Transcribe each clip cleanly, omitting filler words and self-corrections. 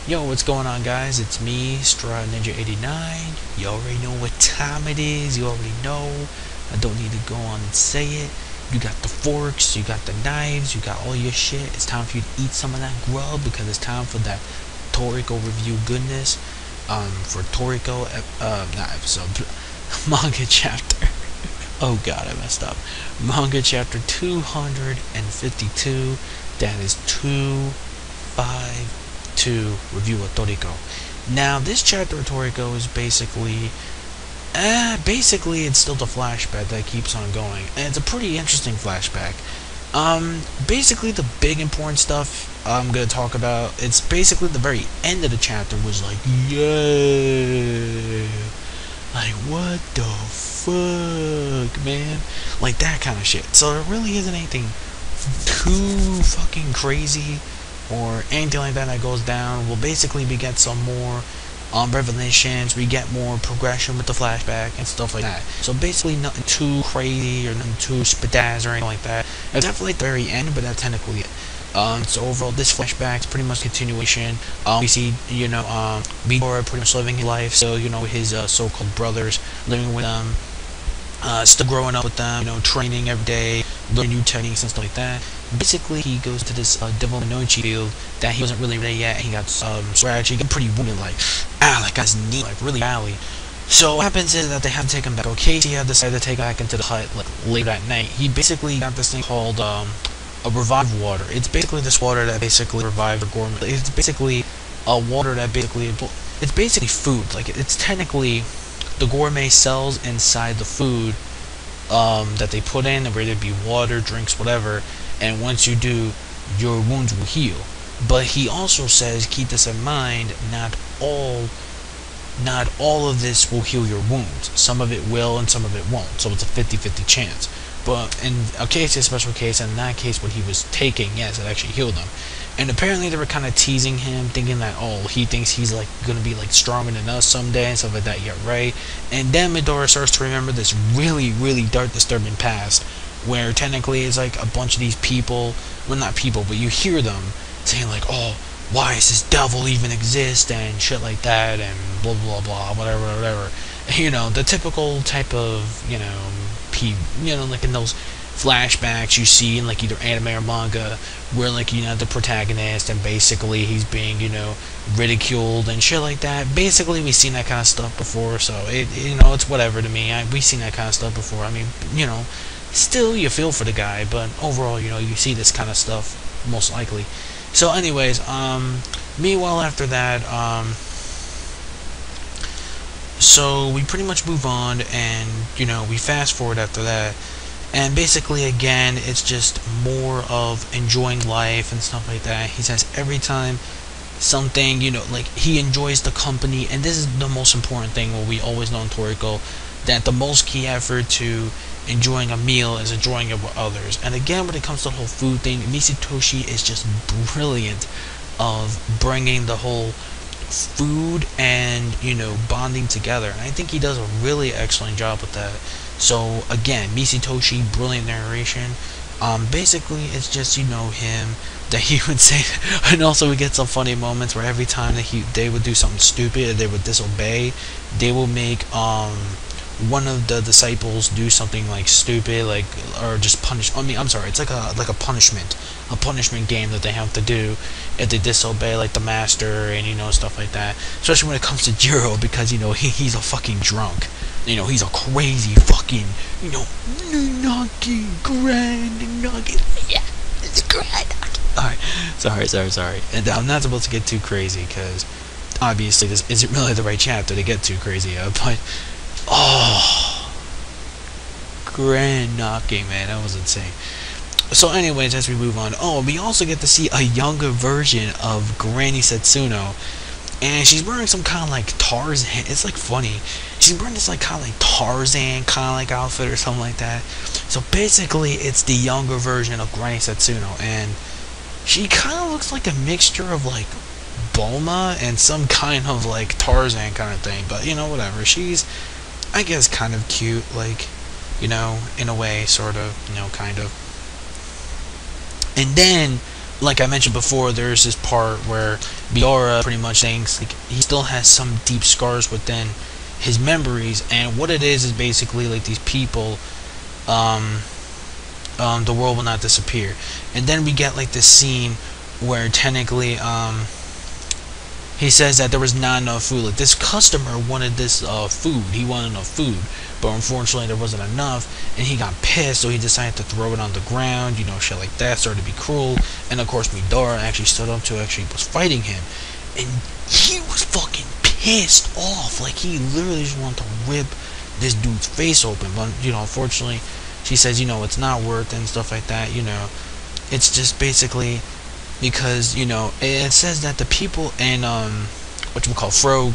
Yo, what's going on, guys? It's me, Straw Ninja 89. You already know what time it is. You already know. I don't need to go on and say it. You got the forks, you got the knives, you got all your shit. It's time for you to eat some of that grub because it's time for that Toriko review goodness. For Toriko, not episode, manga chapter. Oh god, I messed up. Manga chapter 252. That is 252 review of Toriko. Now, this chapter of Toriko is basically it's still the flashback that keeps on going, and it's a pretty interesting flashback. Basically, the big important stuff I'm gonna talk about, it's basically the very end of the chapter was like, yeah, like what the fuck, man, like that kind of shit. So there really isn't anything too fucking crazy or anything like that goes down. We'll basically get some more revelations, we get more progression with the flashback and stuff like that. So basically nothing too crazy or nothing too spedaz or anything like that. It's definitely at the very end, but that's technically it. So overall, this flashback is pretty much continuation. We see, Midora pretty much living his life, so, his so-called brothers, living with them, still growing up with them, training every day, learning new techniques and stuff like that. Basically, he goes to this Devil Minochi field that he wasn't really ready yet. He got scratched. He got pretty wounded, like, that guy's knee, like, really badly. So what happens is that they have to take him back. Okay, he had decided to take him back into the hut, like, late at night. He basically got this thing called a revived water. It's basically this water that basically revives the gourmet. It's basically a water that it's basically food. Like, it's technically the gourmet cells inside the food that they put in, whether it be water, drinks, whatever, and once you do, your wounds will heal. But he also says, keep this in mind, not all of this will heal your wounds. Some of it will and some of it won't, so it's a 50-50 chance. But in a case, a special case, and in that case what he was taking, yes, it actually healed him. And apparently they were kind of teasing him, thinking that, oh, he thinks he's like gonna be like stronger than us someday and stuff like that. Yeah, right. And then Midora starts to remember this really, really dark, disturbing past, where technically it's like a bunch of these people, well, not people, but you hear them saying like, oh, why does this devil even exist and shit like that and blah blah blah, whatever. The typical type of like in those flashbacks you see in like either anime or manga, where like the protagonist and basically he's being ridiculed and shit like that. Basically we've seen that kind of stuff before, so it's whatever to me. We've seen that kind of stuff before. I mean, still you feel for the guy, but overall you see this kind of stuff most likely. So anyways, meanwhile after that, so we pretty much move on and we fast forward after that. And basically, again, it's just more of enjoying life and stuff like that. He says every time something, like he enjoys the company, and this is the most important thing, what we always know in Toriko, that the most key effort to enjoying a meal is enjoying it with others. And again, when it comes to the whole food thing, Misatoshi is just brilliant of bringing the whole food and, bonding together. And I think he does a really excellent job with that. So again, Misatoshi, brilliant narration. Basically it's just him that he would say, and also we get some funny moments where every time that they would do something stupid or they would disobey, they will make one of the disciples do something like stupid, like, or just punish. It's like a punishment game that they have to do if they disobey like the master and stuff like that. Especially when it comes to Jiro, because he's a fucking drunk. He's a crazy fucking, Nagi, grand Nagi. Yeah, it's a grand Nagi. Alright, sorry. And I'm not supposed to get too crazy, because obviously this isn't really the right chapter to get too crazy of, but, grand Nagi, man, that was insane. So anyways, as we move on, we also get to see a younger version of Granny Setsuno. And she's wearing some kind of like Tarzan. It's like funny. She's wearing this like kind of like Tarzan kind of like outfit or something like that. So basically, it's the younger version of Granny Setsuno, and she kind of looks like a mixture of like Bulma and some kind of like Tarzan kind of thing. But whatever. She's, I guess, kind of cute, like, in a way, sort of, kind of. And then like I mentioned before, there's this part where Biora pretty much thinks like he still has some deep scars within his memories, and what it is basically like these people, the world will not disappear. And then we get like this scene where technically he says that there was not enough food. Like this customer wanted this food. He wanted enough food, but unfortunately there wasn't enough, and he got pissed, so he decided to throw it on the ground. You know, shit like that. Started to be cruel, and of course Midora actually stood up to actually was fighting him, and he was fucking pissed off. Like he literally just wanted to rip this dude's face open. But you know, unfortunately, she says, you know, it's not worth it and stuff like that. You know, it's just basically because, you know, it says that the people in what you call Frog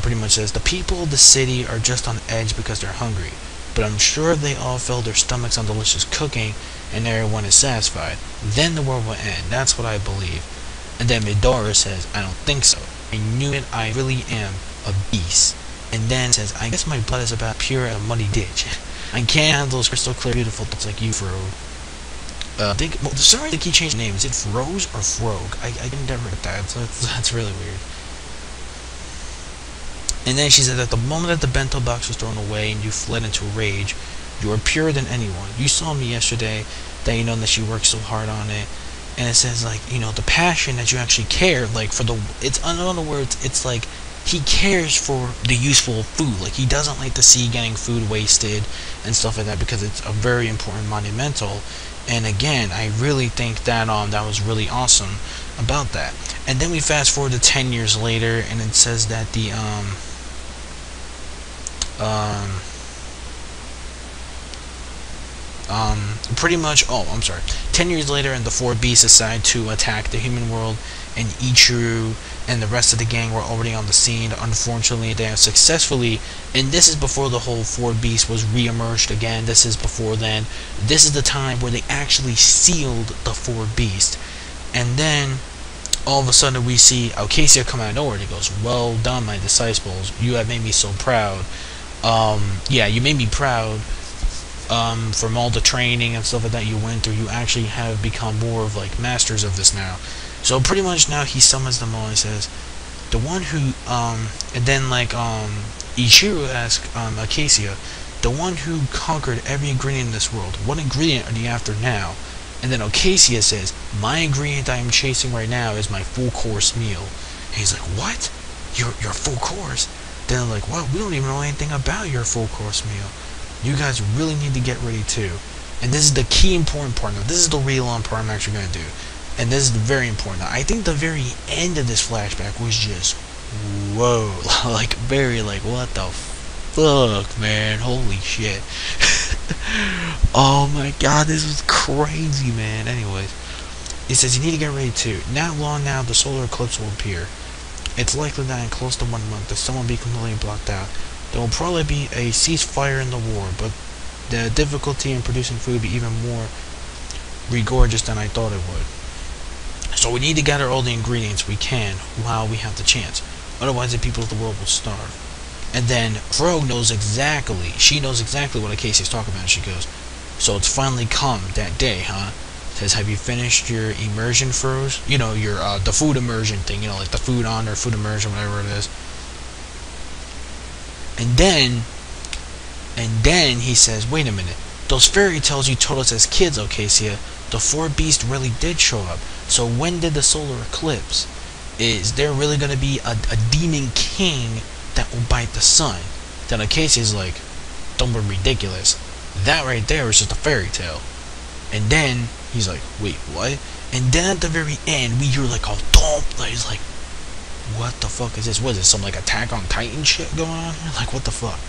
pretty much says the people of the city are just on edge because they're hungry, but I'm sure if they all fill their stomachs on delicious cooking and everyone is satisfied, then the world will end. That's what I believe. And then Midora says, I don't think so. I knew it. I really am a beast. And then says, I guess my blood is about pure as a muddy ditch. I can't handle those crystal clear beautiful thoughts like you, Frog. Sorry to keep changing names. Is it Froze or Frog? I can never get that. That's really weird. And then she said that the moment that the bento box was thrown away and you fled into a rage, you are purer than anyone. You saw me yesterday, that you know that you worked so hard on it. And it says like, you know, the passion that you actually care, like for the, it's in other words, it's like he cares for the useful food. Like he doesn't like to see getting food wasted and stuff like that, because it's a very important monumental. And again, I really think that that was really awesome about that. And then we fast forward to 10 years later, and it says that the pretty much, 10 years later, and the four beasts decide to attack the human world, and Ichiru and the rest of the gang were already on the scene. Unfortunately, they have successfully, and this is before the whole four beasts was re-emerged again. This is before then. This is the time where they actually sealed the four beasts. And then all of a sudden we see Alcacia come out of nowhere, and he goes, well done, my disciples, you have made me so proud. Yeah, you made me proud from all the training and stuff like that you went through. You actually have become more of like masters of this now. So pretty much now he summons them all and says, the one who and then like Ichiru asks Acacia, the one who conquered every ingredient in this world, what ingredient are you after now? And then Acacia says, my ingredient I am chasing right now is my full course meal. And he's like, what? Your full course? Then they're like, well, we don't even know anything about your full course meal. You guys really need to get ready too. And this is the key important part. Now, this is the real on part I'm actually going to do. And this is very important. Now, I think the very end of this flashback was just, whoa. Like, very, like, what the fuck, man. Holy shit. Oh my god, this was crazy, man. Anyways, it says you need to get ready too. Not long now, the solar eclipse will appear. It's likely that in close to 1 month, the sun will be completely blocked out. There will probably be a ceasefire in the war, but the difficulty in producing food will be even more rigorous than I thought it would. So we need to gather all the ingredients we can while we have the chance. Otherwise, the people of the world will starve. And then Frog knows exactly, she knows exactly what Acacia is talking about. She goes, so it's finally come that day, huh? Says, have you finished your immersion, Froze? You know, your the food immersion thing, you know, like the food honor, food immersion, whatever it is. And then he says, wait a minute, those fairy tales you told us as kids, Acacia, the four beasts really did show up. So when did the solar eclipse? Is there really going to be a demon king that will bite the sun? Then Acacia's like, don't be ridiculous. That right there is just a fairy tale. And then he's like, wait, what? And then at the very end, we hear like a thump. Like, he's like, what the fuck is this? What is this? Some like Attack on Titan shit going on here? Like, what the fuck?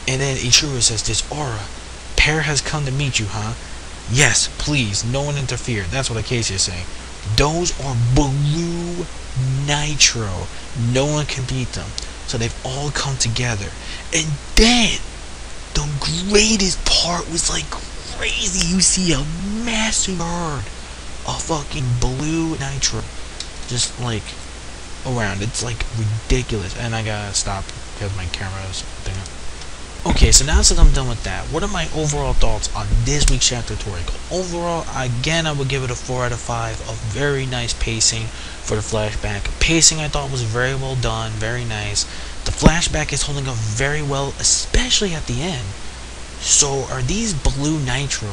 And then Ichiru says, this aura, Pear has come to meet you, huh? Yes, please, no one interfere. That's what Acacia is saying. Those are blue NITRO. No one can beat them. So they've all come together. And then the greatest part was like crazy. You see a massive herd of fucking blue NITRO just like around. It's like ridiculous. And I gotta stop because my camera is thinking. Okay, so now since I'm done with that, what are my overall thoughts on this week's chapter of Toriko? Overall, again, I would give it a 4 out of 5. A very nice pacing for the flashback. Pacing I thought was very well done, very nice. The flashback is holding up very well, especially at the end. So are these blue nitro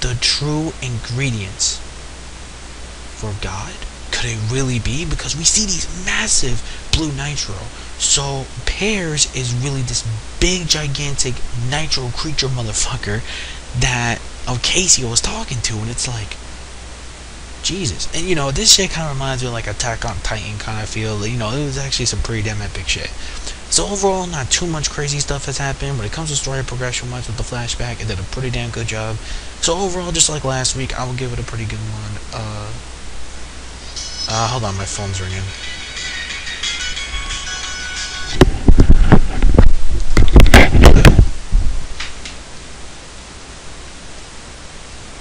the true ingredients for God? Could it really be? Because we see these massive blue nitro. So Pears is really this big gigantic nitro creature motherfucker that Casey was talking to, and it's like, Jesus. And you know, this shit kind of reminds me of like Attack on Titan kind of feel. You know, it was actually some pretty damn epic shit. So overall, not too much crazy stuff has happened. When it comes to story progression wise with the flashback, it did a pretty damn good job. So overall, just like last week, I will give it a pretty good one. Hold on, my phone's ringing.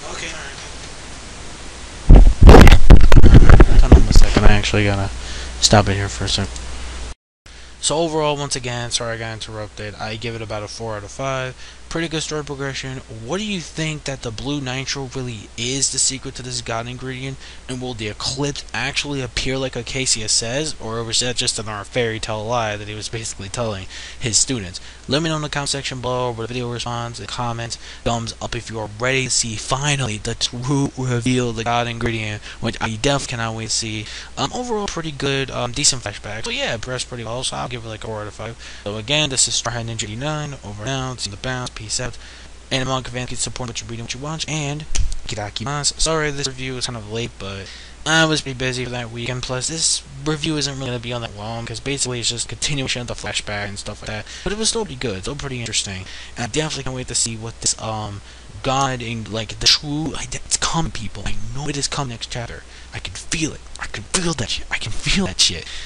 Okay, alright. Hold on a second, I actually gotta stop it here for a second. So overall, once again, sorry I got interrupted, I give it about a 4 out of 5. Pretty good story progression. What do you think that the blue nitro really is the secret to this god ingredient? And will the eclipse actually appear like Acacia says? Or was that just another fairy tale lie that he was basically telling his students? Let me know in the comment section below with the video response and comments. Thumbs up if you are ready to see finally the true reveal of the god ingredient, which I definitely cannot wait to see. Overall, pretty good, decent flashback. So yeah, progressed pretty well, so I'll give it like a 4 out of 5. So again, this is Starhead Ninja 89, over and out, see the bounce, peace out. And I'm on Convan, keep supporting what you're reading, what you watch, and kirakimasu. Sorry this review was kind of late, but I was pretty busy for that weekend. Plus, this review isn't really going to be on that long, because basically it's just a continuation of the flashback and stuff like that. But it was still pretty good, still pretty interesting. And I definitely can't wait to see what this, God, and like the true, it's coming, people. I know it is coming next chapter. I can feel it. I can feel that shit. I can feel that shit.